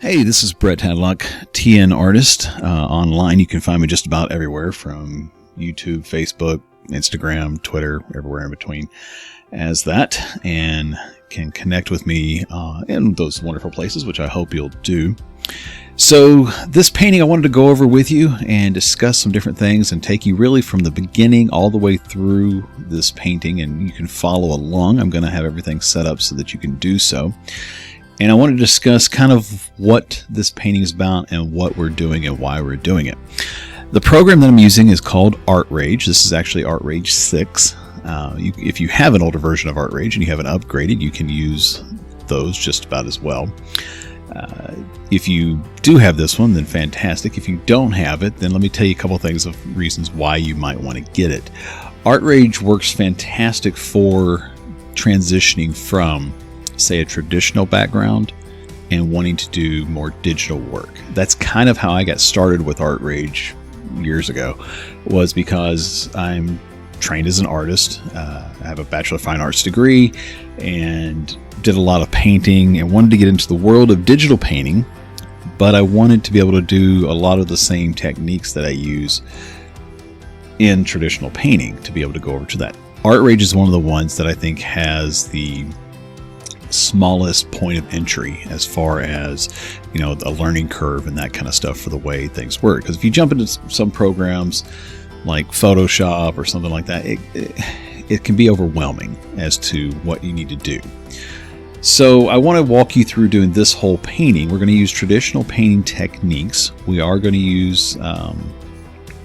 Hey, this is Brett Hadlock, TN Artist. Online, you can find me just about everywhere from YouTube, Facebook, Instagram, Twitter, everywhere in between as that, and can connect with me in those wonderful places, which I hope you'll do. So this painting I wanted to go over with you and discuss some different things and take you really from the beginning all the way through this painting, and you can follow along. I'm going to have everything set up so that you can do so. And I want to discuss kind of what this painting is about and what we're doing and why we're doing it. The program that I'm using is called ArtRage. This is actually ArtRage 6. If you have an older version of ArtRage and you haven't upgraded, you can use those just about as well. If you do have this one, then fantastic. If you don't have it, then let me tell you a couple of things of reasons why you might want to get it. ArtRage works fantastic for transitioning from, say, a traditional background and wanting to do more digital work. That's kind of how I got started with ArtRage years ago, was because I'm trained as an artist. I have a Bachelor of Fine Arts degree and did a lot of painting and wanted to get into the world of digital painting, but I wanted to be able to do a lot of the same techniques that I use in traditional painting to be able to go over to that. ArtRage is one of the ones that I think has the smallest point of entry as far as, you know, a learning curve and that kind of stuff for the way things work. Because if you jump into some programs like Photoshop or something like that, it can be overwhelming as to what you need to do. So I want to walk you through doing this whole painting. We're going to use traditional painting techniques. We are going to use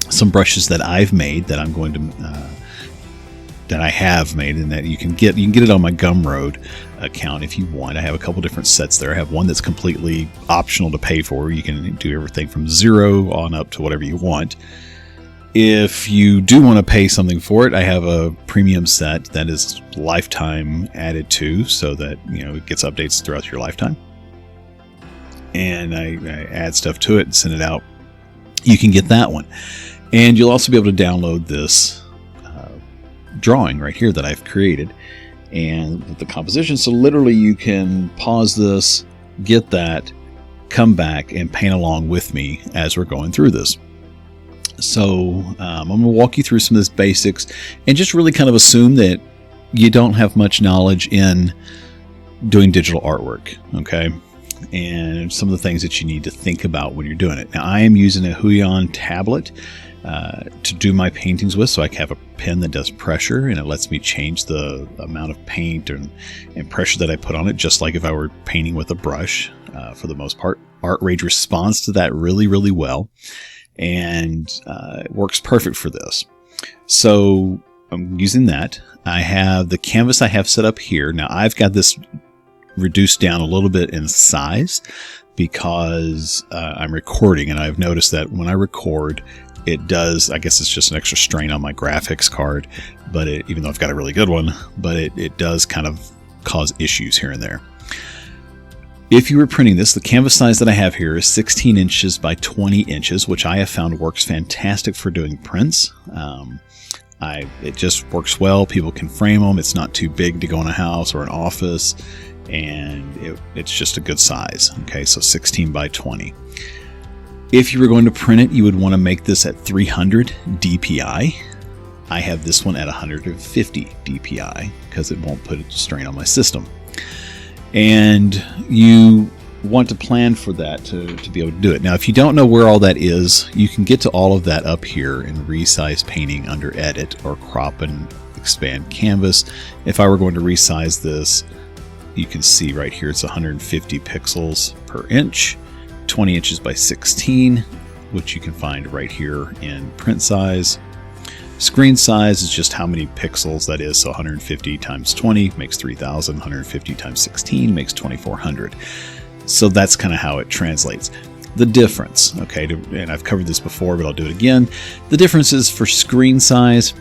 some brushes that I've made that I'm going to that I have made, and that you can get it on my Gumroad account if you want. I have a couple different sets there. I have one that's completely optional to pay for. You can do everything from $0 on up to whatever you want. If you do want to pay something for it, I have a premium set that is lifetime added to, so that, you know, it gets updates throughout your lifetime. And I add stuff to it and send it out. You can get that one. And you'll also be able to download this drawing right here that I've created and the composition. So literally you can pause this, get that, come back and paint along with me as we're going through this. So I'm going to walk you through some of this basics and just really kind of assume that you don't have much knowledge in doing digital artwork, okay? And some of the things that you need to think about when you're doing it. Now, I am using a Huion tablet to do my paintings with, so I have a pen that does pressure and it lets me change the amount of paint and pressure that I put on it, just like if I were painting with a brush. For the most part, ArtRage responds to that really, really well, and it works perfect for this. So I'm using that. I have the canvas I have set up here. Now I've got this reduced down a little bit in size because I'm recording, and I've noticed that when I record, it does, I guess it's just an extra strain on my graphics card, but even though I've got a really good one, but it does kind of cause issues here and there. If you were printing this, the canvas size that I have here is 16 inches by 20 inches, which I have found works fantastic for doing prints. It just works well. People can frame them. It's not too big to go in a house or an office, and it's just a good size. Okay, so 16 by 20. If you were going to print it, you would want to make this at 300 DPI. I have this one at 150 DPI because it won't put a strain on my system. And you want to plan for that to be able to do it. Now, if you don't know where all that is, you can get to all of that up here in Resize Painting under Edit or Crop and Expand Canvas. If I were going to resize this, you can see right here it's 150 pixels per inch. 20 inches by 16, which you can find right here in print size. Screen size is just how many pixels that is, so 150 times 20 makes 3000, 150 times 16 makes 2400. So that's kind of how it translates. The difference, okay, and I've covered this before, but I'll do it again. The difference is for screen size,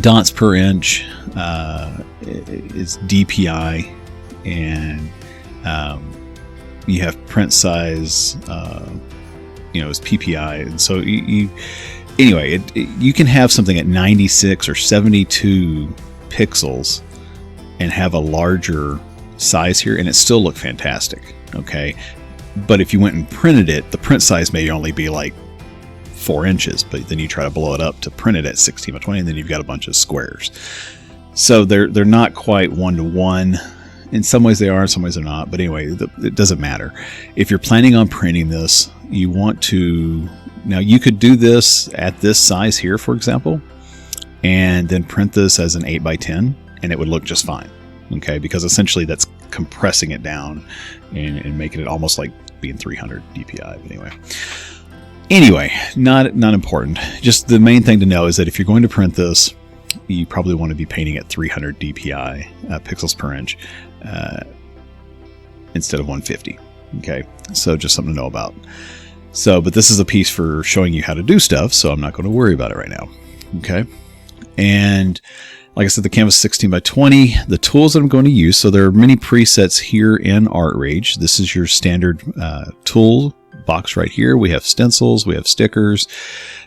dots per inch is DPI, and you have print size, is PPI, and so anyway, you can have something at 96 or 72 pixels and have a larger size here, and it still look fantastic. Okay, But if you went and printed it, the print size may only be like 4 inches, but then you try to blow it up to print it at 16 by 20, and then you've got a bunch of squares. So they're not quite 1-to-1. In some ways they are, in some ways they're not. But anyway, it doesn't matter. If you're planning on printing this, you want to... Now, you could do this at this size here, for example, and then print this as an 8 by 10, and it would look just fine. Okay, because essentially that's compressing it down and making it almost like being 300 DPI. But anyway, not important. Just the main thing to know is that if you're going to print this, you probably want to be painting at 300 DPI pixels per inch instead of 150. Okay, so just something to know about. So, but this is a piece for showing you how to do stuff, so I'm not going to worry about it right now. Okay, and like I said, the canvas is 16 by 20. The tools that I'm going to use, so there are many presets here in ArtRage. This is your standard tool box right here. We have stencils, we have stickers,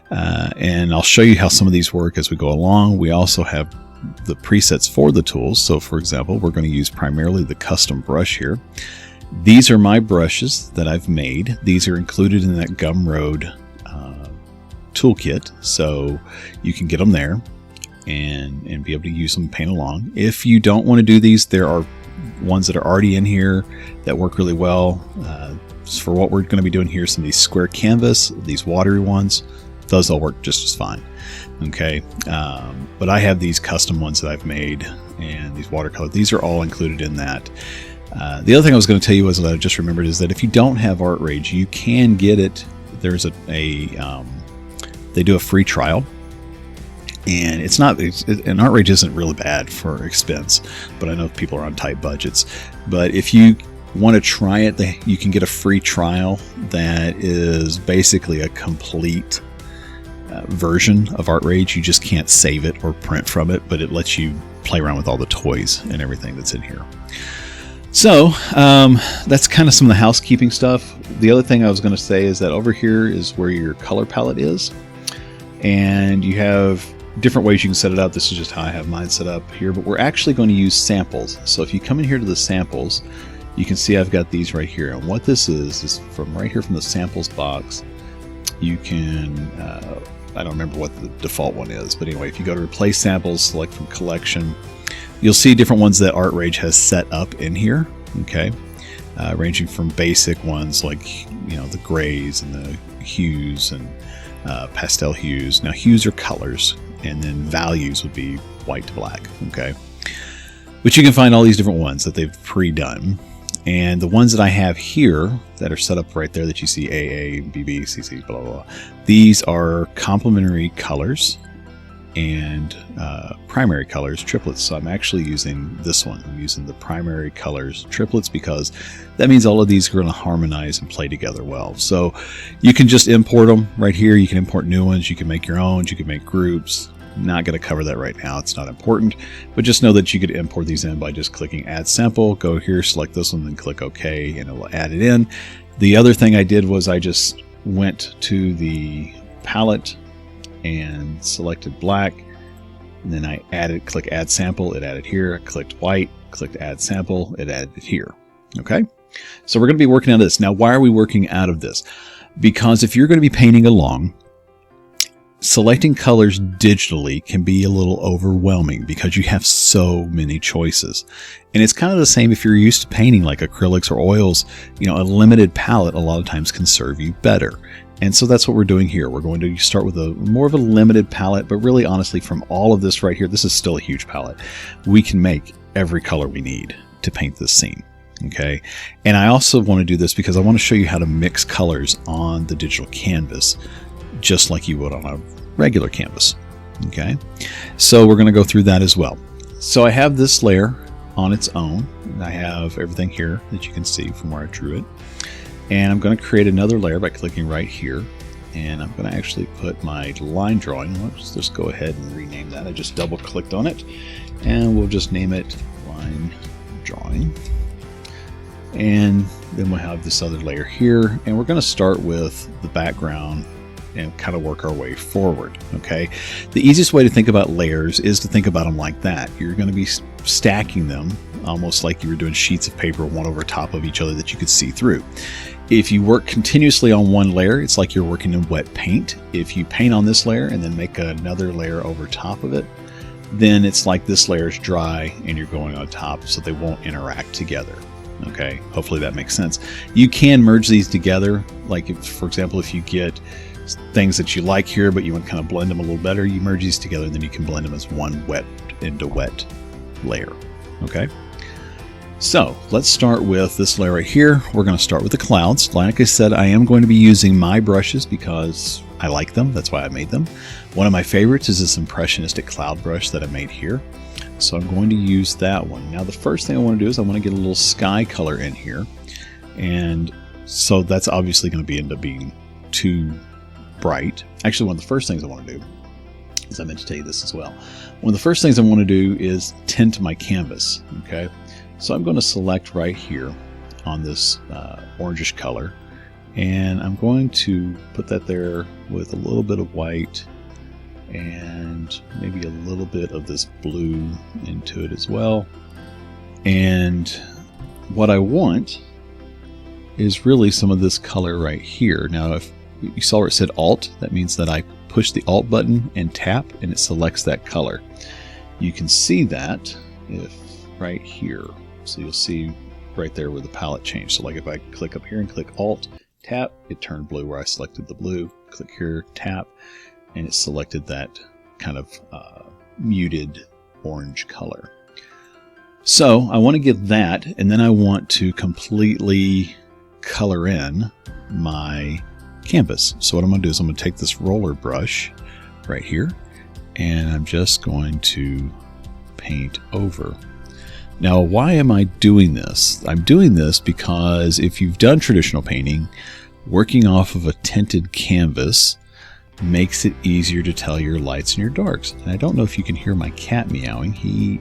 and I'll show you how some of these work as we go along. We also have the presets for the tools. So for example, we're going to use primarily the custom brush here. These are my brushes that I've made. These are included in that Gumroad toolkit, so you can get them there and be able to use them and paint along. If you don't want to do these, there are ones that are already in here that work really well. For what we're going to be doing here, some of these square canvas, these watery ones, those all work just as fine. Okay, but I have these custom ones that I've made, and these watercolor, these are all included in that. The other thing I was going to tell you was that I just remembered is that if you don't have ArtRage, you can get it. There's they do a free trial, and and ArtRage isn't really bad for expense, but I know people are on tight budgets. But if you want to try it, you can get a free trial that is basically a complete version of ArtRage. You just can't save it or print from it, but it lets you play around with all the toys and everything that's in here. So that's kind of some of the housekeeping stuff. The other thing I was going to say is that over here is where your color palette is, and you have different ways you can set it up. This is just how I have mine set up here, but we're actually going to use samples. So if you come in here to the samples, you can see I've got these right here, and what this is from right here from the samples box. You can I don't remember what the default one is, but anyway, if you go to replace samples, select from collection, you'll see different ones that ArtRage has set up in here. Okay, ranging from basic ones like the grays and the hues and pastel hues. Now hues are colors, and then values would be white to black. Okay, but you can find all these different ones that they've pre-done. And the ones that I have here that are set up right there that you see AA, BB, CC, blah, blah, blah. These are complementary colors and primary colors triplets. So I'm actually using this one. I'm using the primary colors triplets because that means all of these are going to harmonize and play together well. So you can just import them right here. You can import new ones. You can make your own. You can make groups. Not going to cover that right now. It's not important, but just know that you could import these in by just clicking add sample, go here, select this one, then click OK, and it will add it in. The other thing I did was I just went to the palette and selected black, and then I click add sample, it added here. I clicked white, clicked add sample, it added it here. Okay, so we're going to be working on this. Now, why are we working out of this? Because if you're going to be painting along, selecting colors digitally can be a little overwhelming because you have so many choices. And it's kind of the same if you're used to painting like acrylics or oils. A limited palette a lot of times can serve you better. And so that's what we're doing here. We're going to start with more of a limited palette, but really honestly from all of this right here, this is still a huge palette. We can make every color we need to paint this scene. Okay, and I also want to do this because I want to show you how to mix colors on the digital canvas, just like you would on a regular canvas. Okay, so we're going to go through that as well. So I have this layer on its own, and I have everything here that you can see from where I drew it. And I'm going to create another layer by clicking right here, and I'm going to actually put my line drawing. Let's just go ahead and rename that. I just double clicked on it, and we'll just name it line drawing. And then we'll have this other layer here, and we're going to start with the background and kind of work our way forward. Okay, the easiest way to think about layers is to think about them like that. You're going to be stacking them almost like you were doing sheets of paper one over top of each other that you could see through. If you work continuously on one layer, it's like you're working in wet paint. If you paint on this layer and then make another layer over top of it, then it's like this layer is dry and you're going on top, so they won't interact together. Okay, hopefully that makes sense. You can merge these together, like if, for example, if you get things that you like here but you want to kind of blend them a little better, you merge these together and then you can blend them as one wet into wet layer. Okay, so let's start with this layer right here. We're going to start with the clouds. Like I said, I am going to be using my brushes because I like them. That's why I made them. One of my favorites is this impressionistic cloud brush that I made here. So I'm going to use that one. Now the first thing I want to do is I want to get a little sky color in here. And so that's obviously going to end up being too bright. Actually, one of the first things I want to do is, I meant to tell you this as well. One of the first things I want to do is tint my canvas. Okay, so I'm going to select right here on this orangish color, and I'm going to put that there with a little bit of white and maybe a little bit of this blue into it as well. And what I want is really some of this color right here. Now, if you saw where it said Alt, that means that I push the Alt button and tap and it selects that color. You can see that if right here. So you'll see right there where the palette changed. So like if I click up here and click Alt, tap, it turned blue where I selected the blue. Click here, tap, and it selected that kind of muted orange color. So I want to get that, and then I want to completely color in my canvas. So what I'm going to do is I'm going to take this roller brush right here, and I'm just going to paint over. Now, why am I doing this? I'm doing this because if you've done traditional painting, working off of a tinted canvas makes it easier to tell your lights and your darks. And I don't know if you can hear my cat meowing. He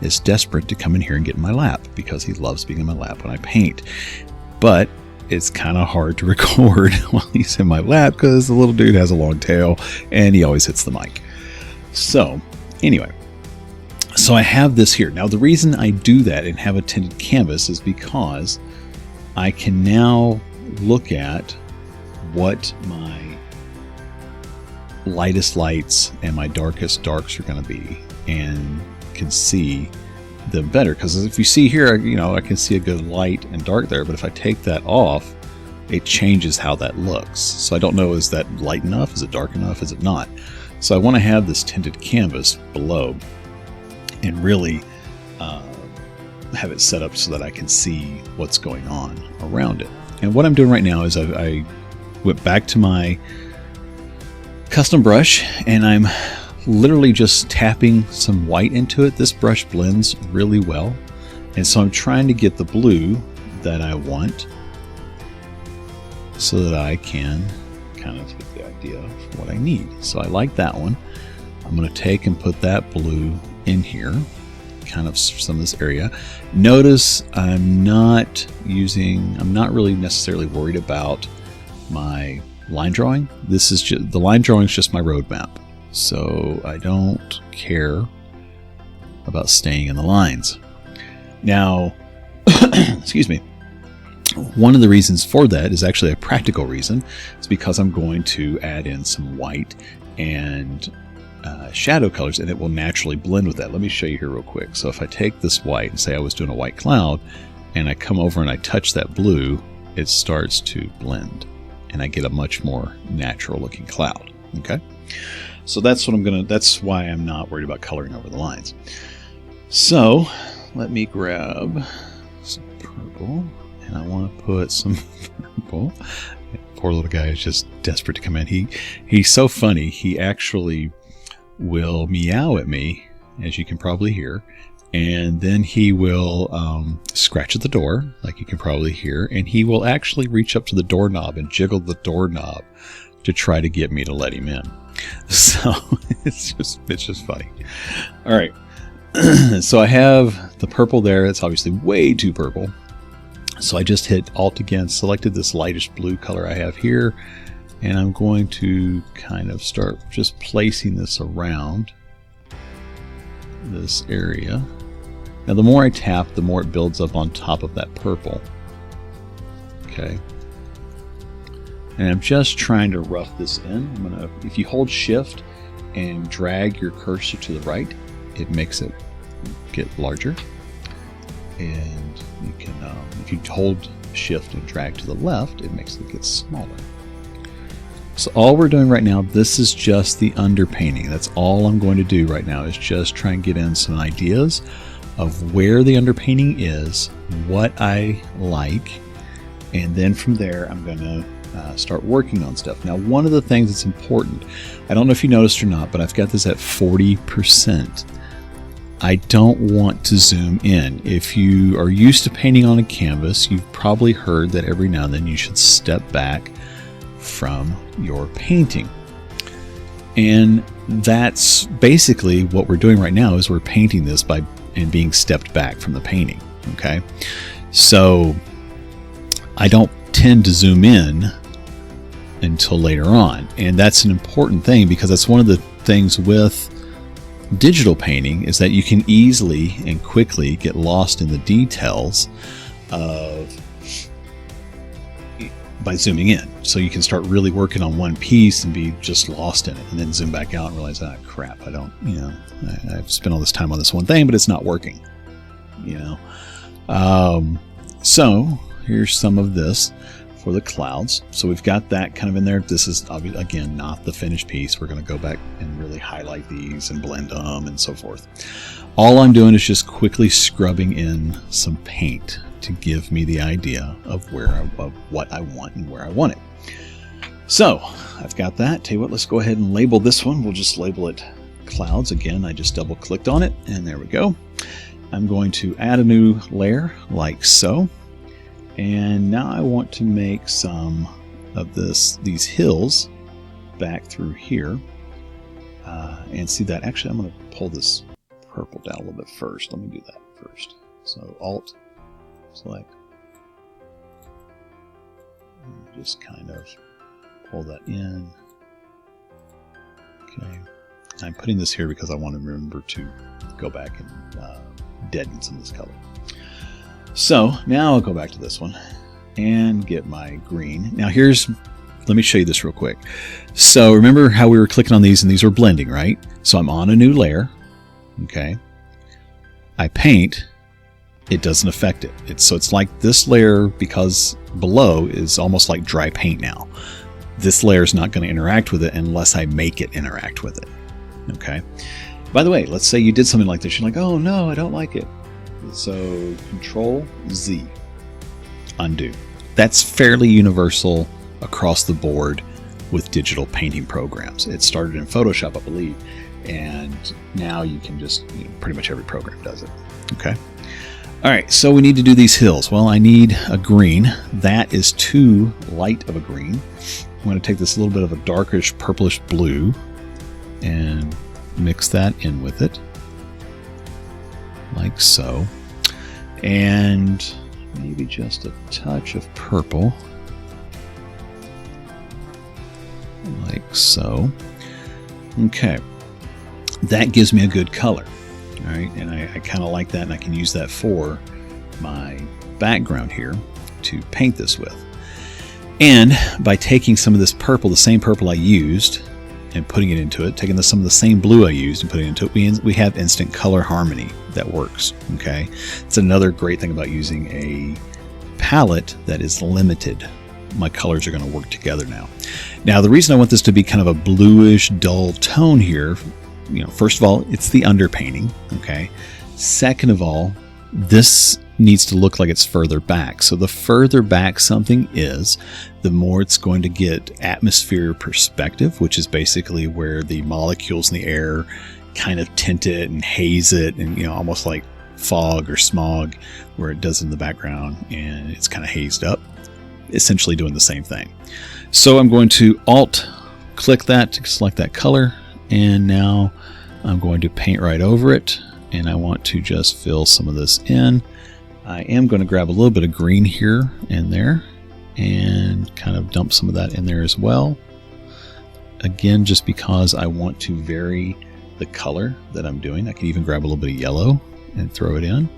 is desperate to come in here and get in my lap because he loves being in my lap when I paint. But it's kind of hard to record while he's in my lap because the little dude has a long tail and he always hits the mic. So anyway, so I have this here. Now the reason I do that and have a tinted canvas is because I can now look at what my lightest lights and my darkest darks are going to be and can see them better. Because if you see here, you know, I can see a good light and dark there, but if I take that off, it changes how that looks. So I don't know, is that light enough? Is it dark enough? Is it not? So I want to have this tinted canvas below and really have it set up so that I can see what's going on around it. And what I'm doing right now is I went back to my custom brush and I'm literally just tapping some white into it. This brush blends really well, and so I'm trying to get the blue that I want so that I can kind of get the idea of what I need. So I like that one. I'm going to take and put that blue in here, kind of some of this area. Notice I'm not really necessarily worried about my line drawing. This is just, the line drawing is just my roadmap. So I don't care about staying in the lines. Now, excuse me. One of the reasons for that is actually a practical reason. It's because I'm going to add in some white and shadow colors, and it will naturally blend with that. Let me show you here real quick. So if I take this white and say I was doing a white cloud, and I come over and I touch that blue, it starts to blend, and I get a much more natural looking cloud. Okay, so that's what that's why I'm not worried about coloring over the lines. So let me grab some purple, and I want to put some purple. Poor little guy is just desperate to come in. He's so funny. He actually will meow at me, as you can probably hear, and then he will scratch at the door, like you can probably hear, and he will actually reach up to the doorknob and jiggle the doorknob to try to get me to let him in. So it's just funny. All right, so I have the purple there. It's obviously way too purple. So I just hit Alt again, selected this lightish blue color I have here, And I'm going to kind of start just placing this around this area. Now the more I tap, the more it builds up on top of that purple. Okay. And I'm just trying to rough this in. If you hold shift and drag your cursor to the right, it makes it get larger. And you can, if you hold shift and drag to the left, it makes it get smaller. So all we're doing right now, this is just the underpainting. That's all I'm going to do right now, is just try and get in some ideas of where the underpainting is, what I like, and then from there I'm going to start working on stuff. Now, one of the things that's important, I don't know if you noticed or not, but I've got this at 40%. I don't want to zoom in. If you are used to painting on a canvas, you've probably heard that every now and then you should step back from your painting. And that's basically what we're doing right now, is we're painting this and being stepped back from the painting. Okay, so I don't tend to zoom in until later on, and that's an important thing, because that's one of the things with digital painting, is that you can easily and quickly get lost in the details by zooming in. So you can start really working on one piece and be just lost in it, and then zoom back out and realize, ah, crap, I've spent all this time on this one thing, but it's not working, so here's some of this for the clouds. So we've got that kind of in there. This is obviously, again, not the finished piece. We're going to go back and really highlight these and blend them and so forth. All I'm doing is just quickly scrubbing in some paint to give me the idea of what I want and where I want it. So I've got that. Tell you what, let's go ahead and label this one. We'll just label it clouds. Again, I just double clicked on it, and there we go. I'm going to add a new layer like so. And now I want to make some of these hills back through here. And see that, actually I'm going to pull this purple down a little bit first. Let me do that first. So Alt, select, and just kind of pull that in. Okay, I'm putting this here because I want to remember to go back and deaden some of this color. So now I'll go back to this one and get my green. Now let me show you this real quick. So remember how we were clicking on these and these were blending, right? So I'm on a new layer. Okay. I paint. It doesn't affect it. So it's like this layer, because below is almost like dry paint now. This layer is not going to interact with it unless I make it interact with it. Okay. By the way, let's say you did something like this. You're like, oh no, I don't like it. So Control Z, undo. That's fairly universal across the board with digital painting programs. It started in Photoshop, I believe, and now you can just, pretty much every program does it. Okay. All right, so we need to do these hills. Well, I need a green. That is too light of a green. I'm going to take this little bit of a darkish purplish blue and mix that in with it, like so. And maybe just a touch of purple, like so. Okay, that gives me a good color. All right, and I kind of like that, and I can use that for my background here to paint this with. And by taking some of this purple, the same purple I used, and putting it into it, taking some of the same blue I used and putting it into it, we have instant color harmony that works. Okay, it's another great thing about using a palette that is limited. My colors are going to work together now. Now, the reason I want this to be kind of a bluish, dull tone here, first of all, it's the underpainting. Okay. Second of all, this needs to look like it's further back. So the further back something is, the more it's going to get atmosphere perspective, which is basically where the molecules in the air kind of tint it and haze it, and almost like fog or smog, where it does in the background and it's kind of hazed up, essentially doing the same thing. So I'm going to Alt click that to select that color, and now I'm going to paint right over it, and I want to just fill some of this in. I am going to grab a little bit of green here and there and kind of dump some of that in there as well. again, just because I want to vary the color that I'm doing. I can even grab a little bit of yellow and throw it in.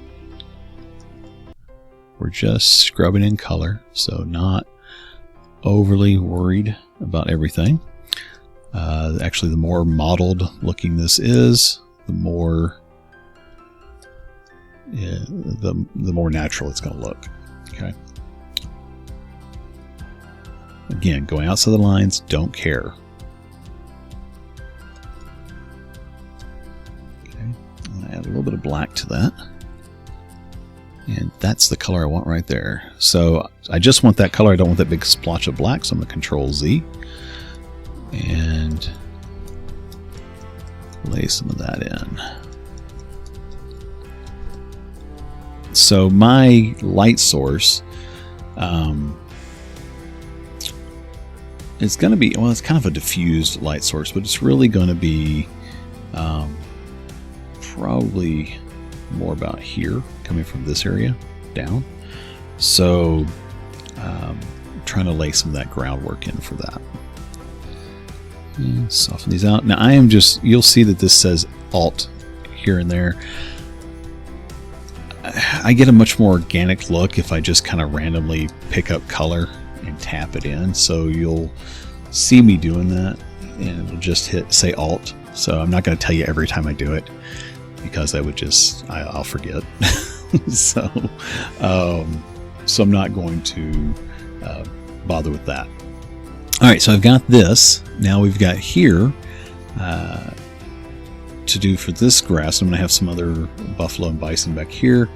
We're just scrubbing in color, so not overly worried about everything. Actually, the more mottled looking this is, the more the more natural it's going to look. Okay. Again, going outside the lines, don't care. Okay, I'm going to add a little bit of black to that. And that's the color I want right there. So I just want that color. I don't want that big splotch of black, so I'm going to Control Z and lay some of that in. So my light source, it's going to be, well, it's kind of a diffused light source, but it's really going to be probably more about here, coming from this area down. So trying to lay some of that groundwork in for that. And soften these out. Now I am just, you'll see that this says Alt here and there. I get a much more organic look if I just kind of randomly pick up color and tap it in. So you'll see me doing that, and it'll just say Alt. So I'm not going to tell you every time I do it, because I would just, I'll forget. So I'm not going to bother with that. All right, so I've got this. Now we've got here to do for this grass. I'm going to have some other buffalo and bison back here,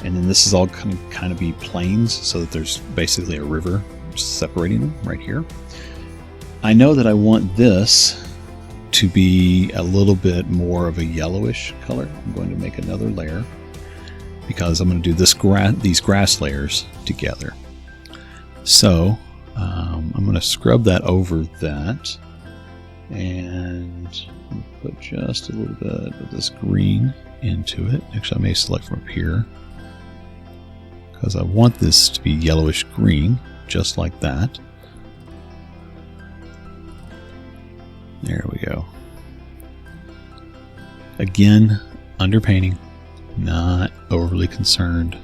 and then this is all going to kind of be plains, so that there's basically a river separating them right here. I know that I want this to be a little bit more of a yellowish color. I'm going to make another layer because I'm going to do these grass layers together. So I'm going to scrub that over that, and put just a little bit of this green into it. Actually, I may select from up here because I want this to be yellowish green, just like that. There we go. Again, underpainting, not overly concerned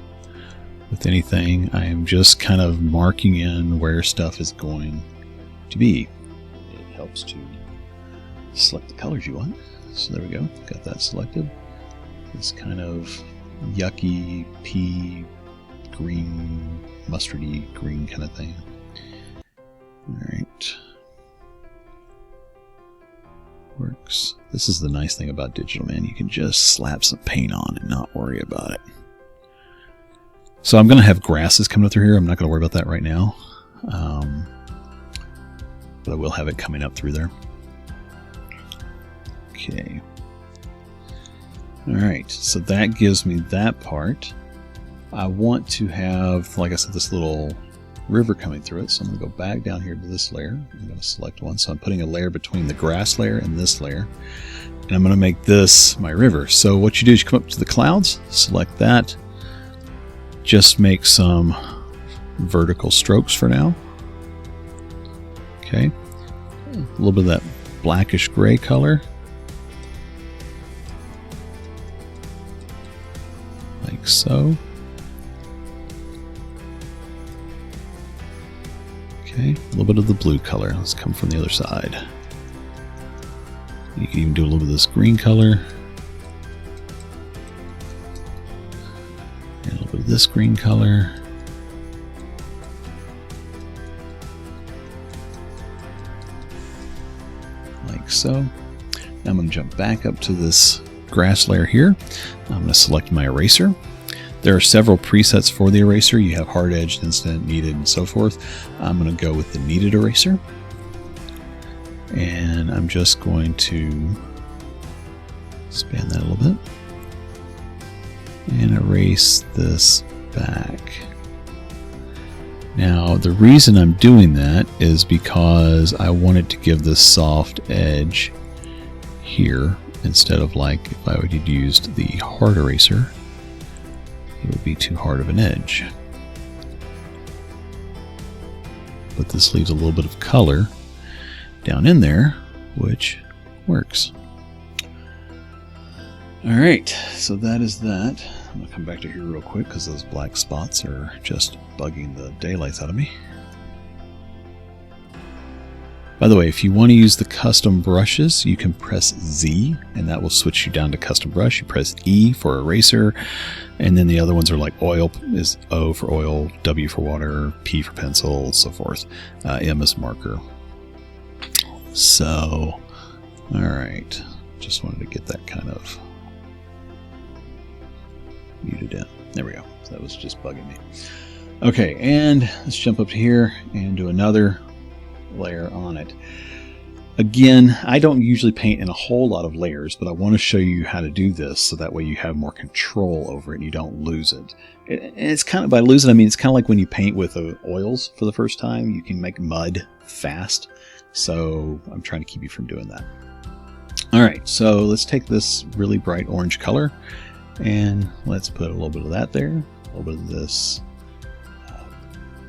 with anything. I am just kind of marking in where stuff is going to be. It helps to select the colors you want. So there we go, got that selected. This kind of yucky pea green, mustardy green kind of thing. All right. Works. This is the nice thing about digital, man. You can just slap some paint on and not worry about it. So I'm going to have grasses coming up through here. I'm not going to worry about that right now. But I will have it coming up through there. Okay. Alright, so that gives me that part. I want to have, like I said, this little river coming through it. So I'm going to go back down here to this layer. I'm going to select one. So I'm putting a layer between the grass layer and this layer. And I'm going to make this my river. So what you do is you come up to the clouds, select that. Just make some vertical strokes for now. Okay. A little bit of that blackish gray color. Like so. Okay, a little bit of the blue color. Let's come from the other side. You can even do a little bit of this green color. And a little bit of this green color. Like so. Now I'm going to jump back up to this grass layer here. I'm going to select my eraser. There are several presets for the eraser. You have hard edged, instant, kneaded, and so forth. I'm going to go with the kneaded eraser. And I'm just going to expand that a little bit. And erase this back. Now, the reason I'm doing that is because I wanted to give this soft edge here instead of like if I would have used the hard eraser. It would be too hard of an edge. But this leaves a little bit of color down in there which works. Alright, so that is that. I'm going to come back to here real quick because those black spots are just bugging the daylights out of me. By the way, if you want to use the custom brushes, you can press Z and that will switch you down to custom brush. You press E for eraser, and then the other ones are like oil is O for oil, W for water, P for pencil, so forth. M is marker. So, alright, just wanted to get that kind of muted in. There we go. So that was just bugging me. Okay, and let's jump up to here and do another layer on it. Again, I don't usually paint in a whole lot of layers, but I want to show you how to do this so that way you have more control over it and you don't lose it. And it's kind of, by lose it, I mean it's kind of like when you paint with oils for the first time. You can make mud fast, so I'm trying to keep you from doing that. Alright, so let's take this really bright orange color and let's put a little bit of that there, a little bit of this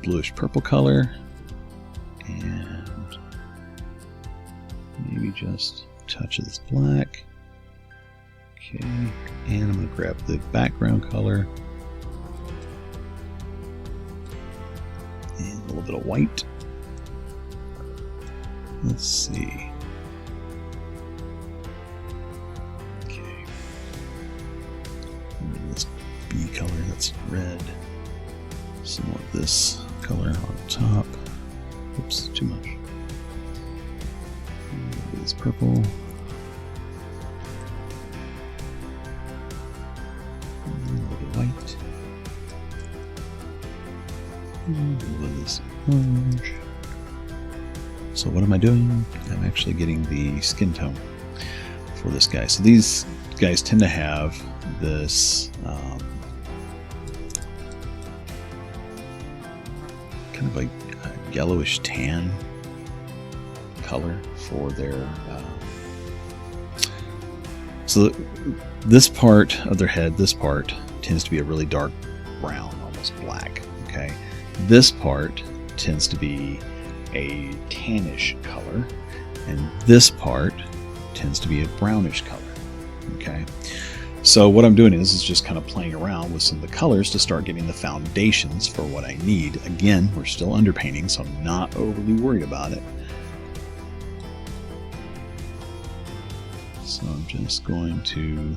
bluish purple color, and maybe just a touch of this black. Okay, and I'm going to grab the background color and a little bit of white. Let's see. Okay, this B color, that's red. Some more of this color on top. Oops, too much. This purple. And a little bit white. And a little of this orange. So what am I doing? I'm actually getting the skin tone for this guy. So these guys tend to have this kind of like yellowish tan color for their so this part of their head, this part tends to be a really dark brown, almost black. Okay, this part tends to be a tannish color, and this part tends to be a brownish color. Okay, so what I'm doing is just kind of playing around with some of the colors to start getting the foundations for what I need. Again, we're still underpainting, so I'm not overly worried about it. So I'm just going to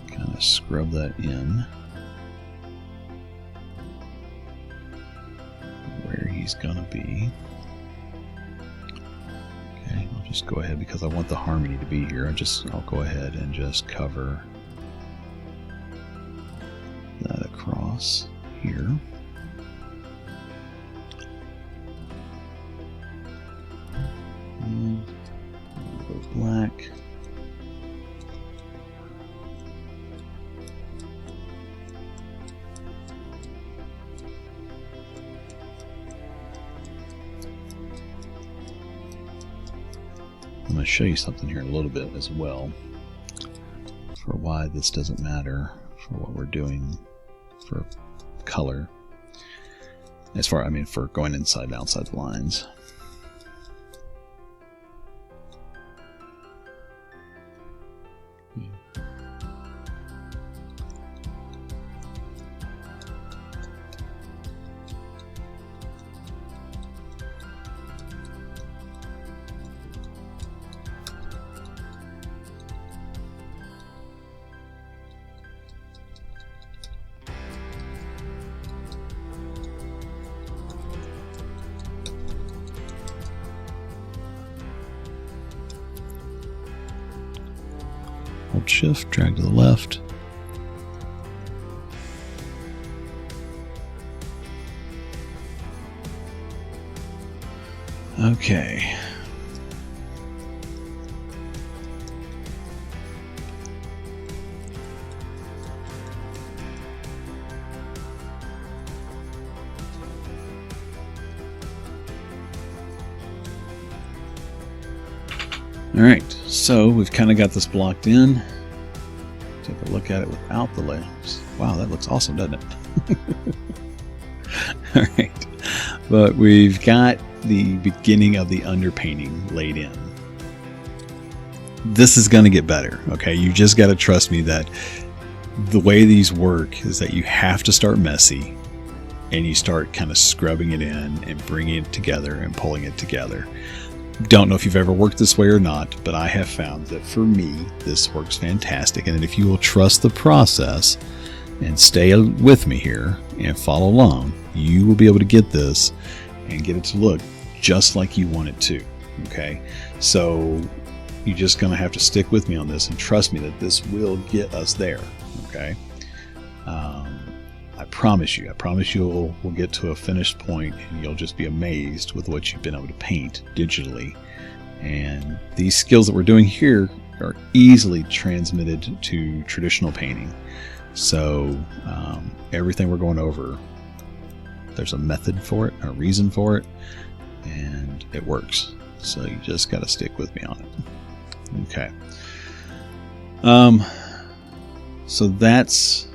kind of scrub that in where he's gonna be. Okay, I'll just go ahead because I want the harmony to be here. I'll go ahead and just cover that across here. And a little bit of black. I'm going to show you something here in a little bit as well for why this doesn't matter for what we're doing for color, as far, I mean, for going inside and outside the lines. Hold shift, drag to the left. Okay. Alright, so we've kind of got this blocked in. Take a look at it without the layers. Wow, that looks awesome, doesn't it? Alright, but we've got the beginning of the underpainting laid in. This is going to get better, okay? You just got to trust me that the way these work is that you have to start messy and you start kind of scrubbing it in and bringing it together and pulling it together. Don't know if you've ever worked this way or not, but I have found that for me, this works fantastic. And if you will trust the process and stay with me here and follow along, you will be able to get this and get it to look just like you want it to, okay? So you're just going to have to stick with me on this and trust me that this will get us there, okay? I promise you we'll get to a finished point and you'll just be amazed with what you've been able to paint digitally. And these skills that we're doing here are easily transmitted to traditional painting. So everything we're going over, there's a method for it, a reason for it, and it works. So you just got to stick with me on it. Okay. So that's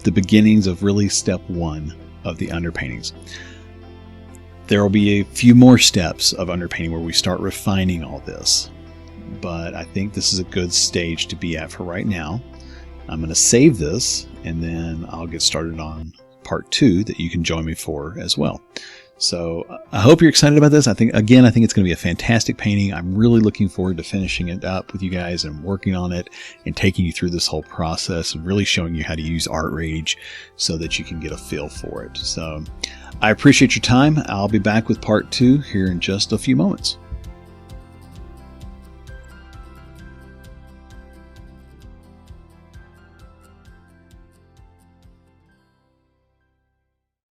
the beginnings of really step one of the underpaintings. There will be a few more steps of underpainting where we start refining all this, but I think this is a good stage to be at for right now. I'm going to save this and then I'll get started on part 2 that you can join me for as well. So I hope you're excited about this. I think it's going to be a fantastic painting. I'm really looking forward to finishing it up with you guys and working on it and taking you through this whole process and really showing you how to use ArtRage so that you can get a feel for it. So I appreciate your time. I'll be back with part 2 here in just a few moments.